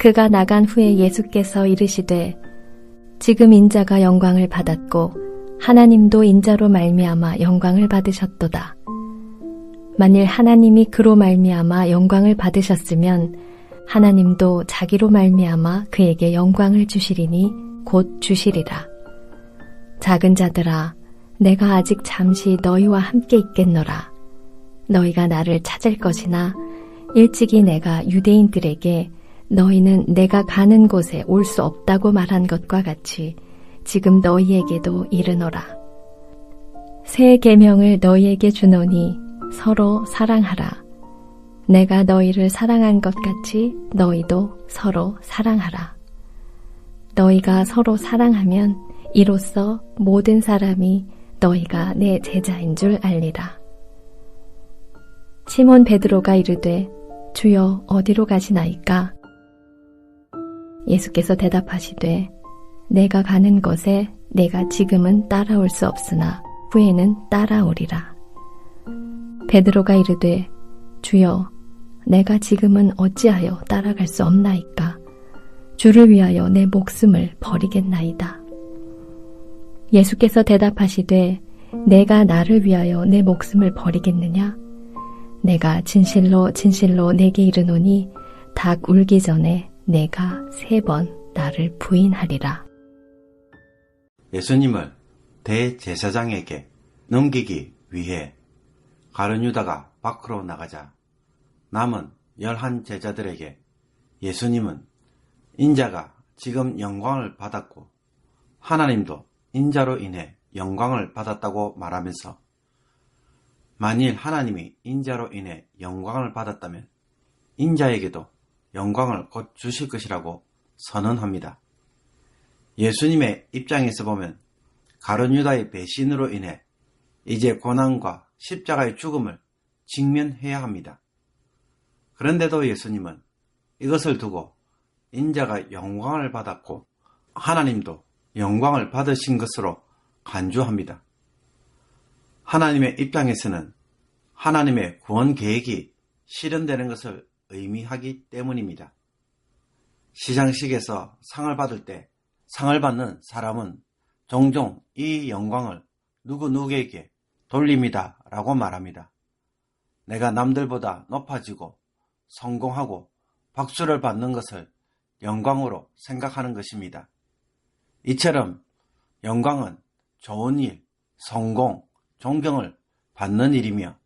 그가 나간 후에 예수께서 이르시되 지금 인자가 영광을 받았고 하나님도 인자로 말미암아 영광을 받으셨도다. 만일 하나님이 그로 말미암아 영광을 받으셨으면 하나님도 자기로 말미암아 그에게 영광을 주시리니 곧 주시리라. 작은 자들아, 내가 아직 잠시 너희와 함께 있겠노라. 너희가 나를 찾을 것이나 일찍이 내가 유대인들에게 너희는 내가 가는 곳에 올 수 없다고 말한 것과 같이 지금 너희에게도 이르노라. 새 계명을 너희에게 주노니 서로 사랑하라. 내가 너희를 사랑한 것 같이 너희도 서로 사랑하라. 너희가 서로 사랑하면 이로써 모든 사람이 너희가 내 제자인 줄 알리라. 시몬 베드로가 이르되 주여 어디로 가시나이까? 예수께서 대답하시되 내가 가는 곳에 내가 지금은 따라올 수 없으나 후에는 따라오리라. 베드로가 이르되 주여 내가 지금은 어찌하여 따라갈 수 없나이까? 주를 위하여 내 목숨을 버리겠나이다. 예수께서 대답하시되 내가 나를 위하여 내 목숨을 버리겠느냐? 내가 진실로 진실로 내게 이르노니 닭 울기 전에 내가 3번 나를 부인하리라. 예수님을 대제사장에게 넘기기 위해 가룟 유다가 밖으로 나가자 남은 11 제자들에게 예수님은 인자가 지금 영광을 받았고 하나님도 인자로 인해 영광을 받았다고 말하면서 만일 하나님이 인자로 인해 영광을 받았다면 인자에게도 영광을 곧 주실 것이라고 선언합니다. 예수님의 입장에서 보면 가룟 유다의 배신으로 인해 이제 고난과 십자가의 죽음을 직면해야 합니다. 그런데도 예수님은 이것을 두고 인자가 영광을 받았고 하나님도 영광을 받으신 것으로 간주합니다. 하나님의 입장에서는 하나님의 구원 계획이 실현되는 것을 의미하기 때문입니다. 시상식에서 상을 받을 때 상을 받는 사람은 종종 이 영광을 누구에게 돌립니다 라고 말합니다. 내가 남들보다 높아지고 성공하고 박수를 받는 것을 영광으로 생각하는 것입니다. 이처럼 영광은 좋은 일, 성공, 존경을 받는 일이며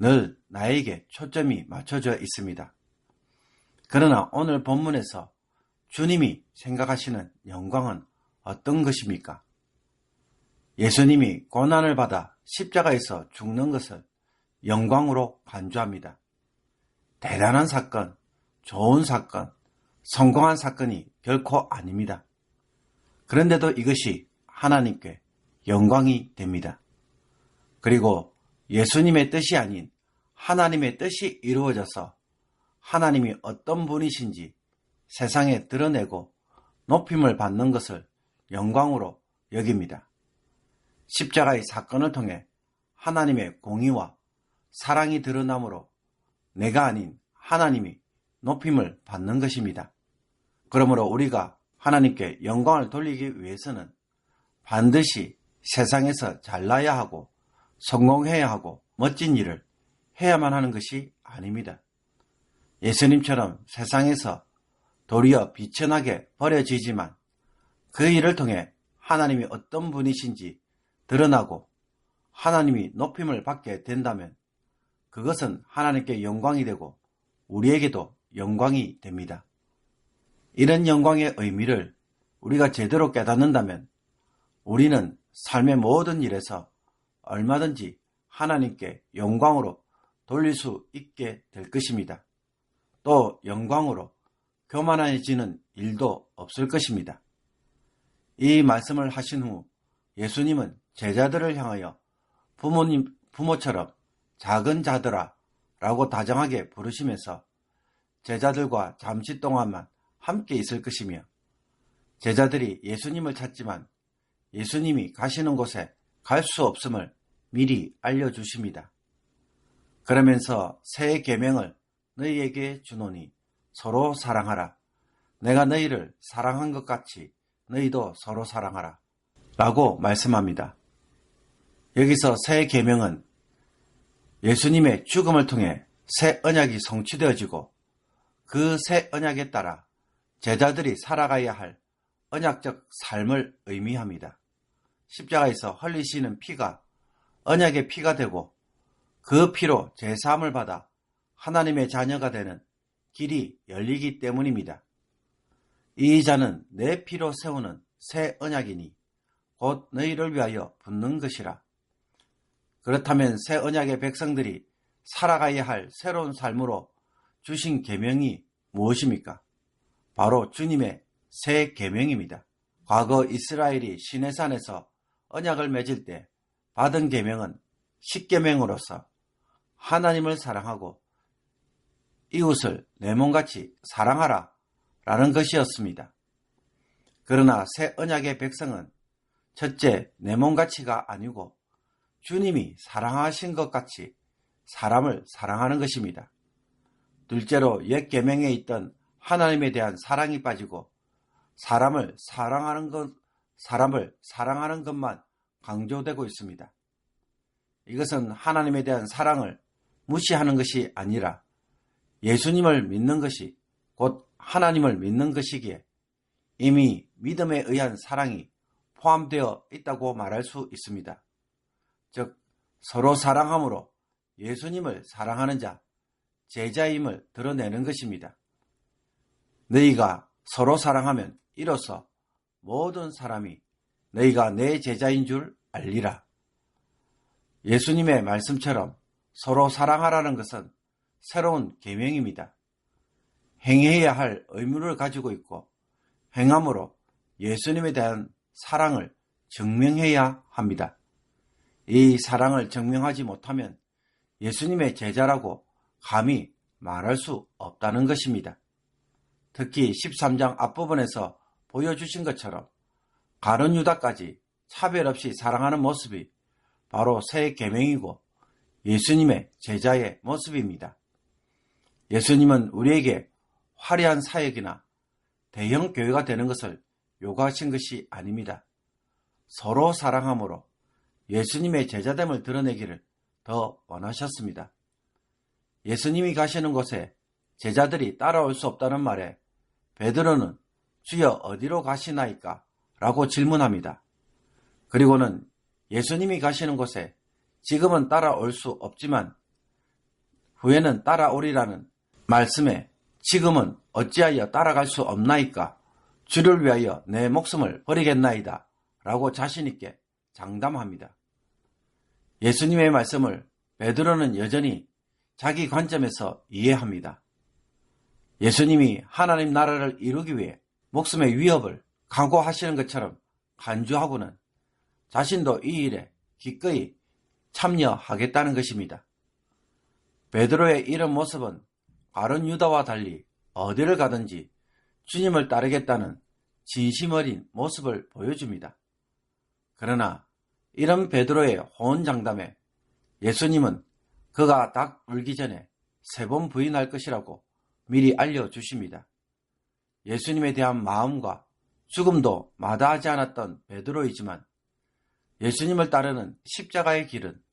늘 나에게 초점이 맞춰져 있습니다. 그러나 오늘 본문에서 주님이 생각하시는 영광은 어떤 것입니까? 예수님이 고난을 받아 십자가에서 죽는 것을 영광으로 간주합니다. 대단한 사건, 좋은 사건, 성공한 사건이 결코 아닙니다. 그런데도 이것이 하나님께 영광이 됩니다. 그리고 예수님의 뜻이 아닌 하나님의 뜻이 이루어져서 하나님이 어떤 분이신지 세상에 드러내고 높임을 받는 것을 영광으로 여깁니다. 십자가의 사건을 통해 하나님의 공의와 사랑이 드러나므로 내가 아닌 하나님이 높임을 받는 것입니다. 그러므로 우리가 하나님께 영광을 돌리기 위해서는 반드시 세상에서 잘나야 하고 성공해야 하고 멋진 일을 해야만 하는 것이 아닙니다. 예수님처럼 세상에서 도리어 비천하게 버려지지만 그 일을 통해 하나님이 어떤 분이신지 드러나고 하나님이 높임을 받게 된다면 그것은 하나님께 영광이 되고 우리에게도 영광이 됩니다. 이런 영광의 의미를 우리가 제대로 깨닫는다면 우리는 삶의 모든 일에서 얼마든지 하나님께 영광으로 돌릴 수 있게 될 것입니다. 또 영광으로 교만해지는 일도 없을 것입니다. 이 말씀을 하신 후 예수님은 제자들을 향하여 부모처럼 작은 자들아 라고 다정하게 부르시면서 제자들과 잠시 동안만 함께 있을 것이며 제자들이 예수님을 찾지만 예수님이 가시는 곳에 갈 수 없음을 미리 알려주십니다. 그러면서 새 계명을 너희에게 주노니 서로 사랑하라. 내가 너희를 사랑한 것 같이 너희도 서로 사랑하라 라고 말씀합니다. 여기서 새 계명은 예수님의 죽음을 통해 새 언약이 성취되어지고 그 새 언약에 따라 제자들이 살아가야 할 언약적 삶을 의미합니다. 십자가에서 흘리시는 피가 언약의 피가 되고 그 피로 제사함을 받아 하나님의 자녀가 되는 길이 열리기 때문입니다. 이 자는 내 피로 세우는 새 언약이니 곧 너희를 위하여 붙는 것이라. 그렇다면 새 언약의 백성들이 살아가야 할 새로운 삶으로 주신 계명이 무엇입니까? 바로 주님의 새 계명입니다. 과거 이스라엘이 시내산에서 언약을 맺을 때 받은 계명은 십계명으로서 하나님을 사랑하고 이웃을 내 몸같이 사랑하라 라는 것이었습니다. 그러나 새 언약의 백성은 첫째 내 몸같이가 아니고 주님이 사랑하신 것 같이 사람을 사랑하는 것입니다. 둘째로 옛 계명에 있던 하나님에 대한 사랑이 빠지고 사람을 사랑하는 것만 강조되고 있습니다. 이것은 하나님에 대한 사랑을 무시하는 것이 아니라 예수님을 믿는 것이 곧 하나님을 믿는 것이기에 이미 믿음에 의한 사랑이 포함되어 있다고 말할 수 있습니다. 즉 서로 사랑함으로 예수님을 사랑하는 자, 제자임을 드러내는 것입니다. 너희가 서로 사랑하면 이로써 모든 사람이 너희가 내 제자인 줄 알리라. 예수님의 말씀처럼 서로 사랑하라는 것은 새로운 계명입니다. 행해야 할 의무를 가지고 있고 행함으로 예수님에 대한 사랑을 증명해야 합니다. 이 사랑을 증명하지 못하면 예수님의 제자라고 감히 말할 수 없다는 것입니다. 특히 13장 앞부분에서 보여주신 것처럼 가룟 유다까지 차별 없이 사랑하는 모습이 바로 새 계명이고 예수님의 제자의 모습입니다. 예수님은 우리에게 화려한 사역이나 대형 교회가 되는 것을 요구하신 것이 아닙니다. 서로 사랑함으로 예수님의 제자됨을 드러내기를 더 원하셨습니다. 예수님이 가시는 곳에 제자들이 따라올 수 없다는 말에 베드로는 주여 어디로 가시나이까? 라고 질문합니다. 그리고는 예수님이 가시는 곳에 지금은 따라올 수 없지만 후에는 따라오리라는 말씀에 지금은 어찌하여 따라갈 수 없나이까? 주를 위하여 내 목숨을 버리겠나이다 라고 자신있게 장담합니다. 예수님의 말씀을 베드로는 여전히 자기 관점에서 이해합니다. 예수님이 하나님 나라를 이루기 위해 목숨의 위협을 각오하시는 것처럼 간주하고는 자신도 이 일에 기꺼이 참여하겠다는 것입니다. 베드로의 이런 모습은 가룟 유다와 달리 어디를 가든지 주님을 따르겠다는 진심 어린 모습을 보여줍니다. 그러나 이런 베드로의 호언장담에 예수님은 그가 닭 울기 전에 3번 부인할 것이라고 미리 알려주십니다. 예수님에 대한 마음과 죽음도 마다하지 않았던 베드로이지만 예수님을 따르는 십자가의 길은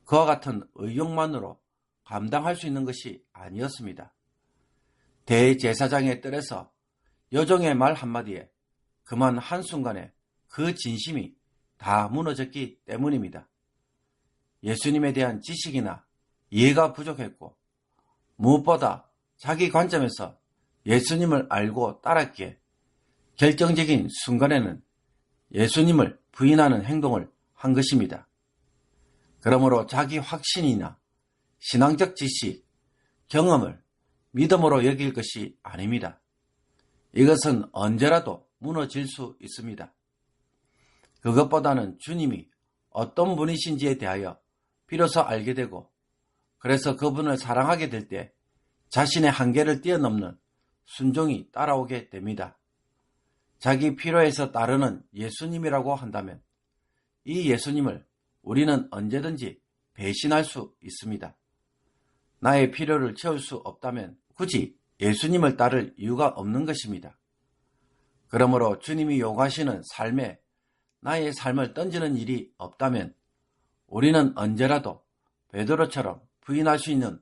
그와 같은 의욕만으로 감당할 수 있는 것이 아니었습니다. 대제사장의 뜰에서 여종의 말 한마디에 그만 한순간에 그 진심이 다 무너졌기 때문입니다. 예수님에 대한 지식이나 이해가 부족했고 무엇보다 자기 관점에서 예수님을 알고 따랐기에 결정적인 순간에는 예수님을 부인하는 행동을 한 것입니다. 그러므로 자기 확신이나 신앙적 지식, 경험을 믿음으로 여길 것이 아닙니다. 이것은 언제라도 무너질 수 있습니다. 그것보다는 주님이 어떤 분이신지에 대하여 비로소 알게 되고 그래서 그분을 사랑하게 될 때 자신의 한계를 뛰어넘는 순종이 따라오게 됩니다. 자기 필요에서 따르는 예수님이라고 한다면 이 예수님을 우리는 언제든지 배신할 수 있습니다. 나의 필요를 채울 수 없다면 굳이 예수님을 따를 이유가 없는 것입니다. 그러므로 주님이 요구하시는 삶에 나의 삶을 던지는 일이 없다면 우리는 언제라도 베드로처럼 부인할 수 있는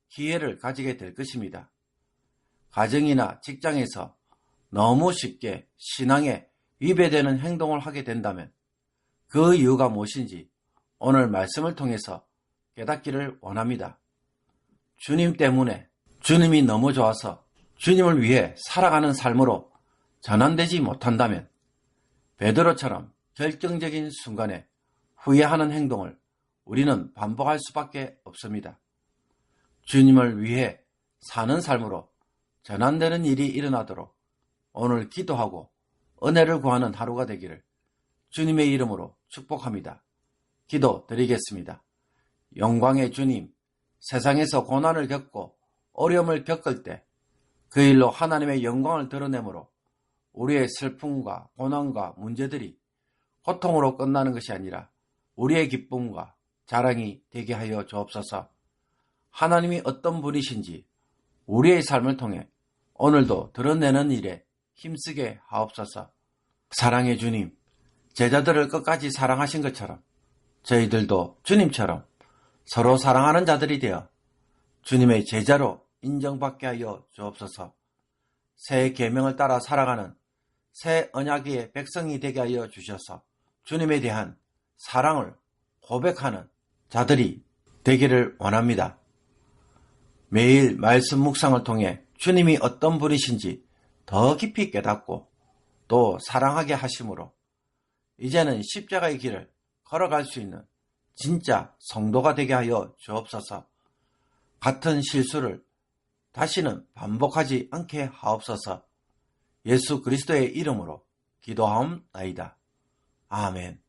기회를 가지게 될 것입니다. 가정이나 직장에서 너무 쉽게 신앙에 위배되는 행동을 하게 된다면 그 이유가 무엇인지 오늘 말씀을 통해서 깨닫기를 원합니다. 주님 때문에, 주님이 너무 좋아서 주님을 위해 살아가는 삶으로 전환되지 못한다면 베드로처럼 결정적인 순간에 후회하는 행동을 우리는 반복할 수밖에 없습니다. 주님을 위해 사는 삶으로 전환되는 일이 일어나도록 오늘 기도하고 은혜를 구하는 하루가 되기를 주님의 이름으로 축복합니다. 기도 드리겠습니다. 영광의 주님, 세상에서 고난을 겪고 어려움을 겪을 때 그 일로 하나님의 영광을 드러내므로 우리의 슬픔과 고난과 문제들이 고통으로 끝나는 것이 아니라 우리의 기쁨과 자랑이 되게 하여 주옵소서. 하나님이 어떤 분이신지 우리의 삶을 통해 오늘도 드러내는 일에 힘쓰게 하옵소서. 사랑의 주님, 제자들을 끝까지 사랑하신 것처럼 저희들도 주님처럼 서로 사랑하는 자들이 되어 주님의 제자로 인정받게 하여 주옵소서. 새 계명을 따라 살아가는 새 언약의 백성이 되게 하여 주셔서 주님에 대한 사랑을 고백하는 자들이 되기를 원합니다. 매일 말씀 묵상을 통해 주님이 어떤 분이신지 더 깊이 깨닫고 또 사랑하게 하심으로 이제는 십자가의 길을 걸어갈 수 있는 진짜 성도가 되게 하여 주옵소서. 같은 실수를 다시는 반복하지 않게 하옵소서. 예수 그리스도의 이름으로 기도하옵나이다. 아멘.